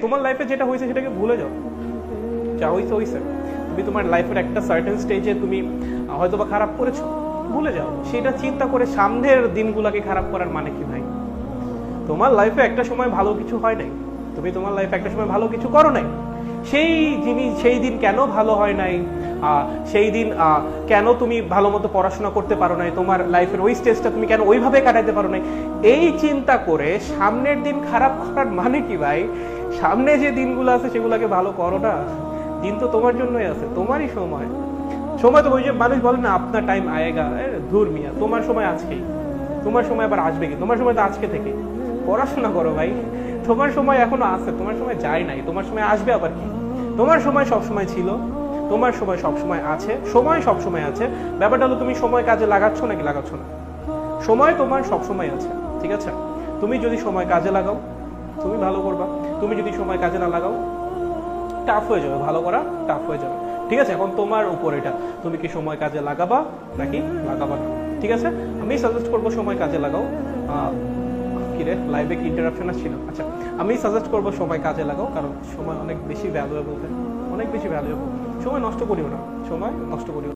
তোমার লাইফে যেটা হয়েছে সেটাকে ভুলে যাও, যা হয়েছে হয়েছে। তুমি তোমার লাইফের একটা সার্টেন স্টেজে তুমি হয়তো বা খারাপ করেছো, ভুলে যাও। সেটা চিন্তা করে সামনের দিনগুলোকে খারাপ করার মানে কি ভাই? তোমার লাইফে একটা সময় ভালো কিছু হয় নাই, তুমি তোমার লাইফে একটা সময় ভালো কিছু করো নাই, সেই জিনিস সেই দিন কেন ভালো হয় নাই, সেই দিন কেন তুমি ভালো মতো পড়াশোনা করতে পারো নাই, তোমার লাইফের ওই স্টেজটা তুমি কেন ওইভাবে কাটাতে পারো নাই, এই চিন্তা করে সামনের দিন খারাপ করার মানে কি ভাই? সামনে যে দিনগুলো আছে সেগুলোকে ভালো করো না। দিন তো তোমার জন্যই আছে, তোমারই সময়। সময় তো ওই যে মানুষ বলে না আপনার টাইম আয়েগা, ধুর মিয়া, তোমার সময় আজকেই। তোমার সময় আবার আসবে কি? তোমার সময় তো আজকে থেকে। পড়াশোনা করো ভাই, তোমার সময় এখনো আছে, তোমার সময় যায় নাই, তোমার সময় আসবে আবার কি? তোমার সময় সব সময় ছিল, তোমার সময় সব সময় আছে, সময় সব সময় আছে। ব্যাপারটা হলো তুমি সময় কাজে লাগাচ্ছ নাকি লাগাচ্ছ না। সময় তোমার সব সময় আছে, ঠিক আছে? তুমি যদি সময় কাজে লাগাও তুমি ভালো করবা, তুমি যদি সময় কাজে না লাগাও টাফ হয়ে যাবে, ভালো করা টাফ হয়ে যাবে। ঠিক আছে, এখন তোমার উপর এটা, তুমি কি সময় কাজে লাগাবা নাকি লাগাবা না। ঠিক আছে, আমি সাজেস্ট করবো সময় কাজে লাগাও। কিরে লাইভে কি ইন্টারাপশন আসছিল? আচ্ছা, আমি সাজেস্ট করবো সময় কাজে লাগাও, কারণ সময় অনেক বেশি ভ্যালুয়েবল, অনেক বেশি ভ্যালুয়েবল। সময় নষ্ট করিও না, সময় নষ্ট করিও না।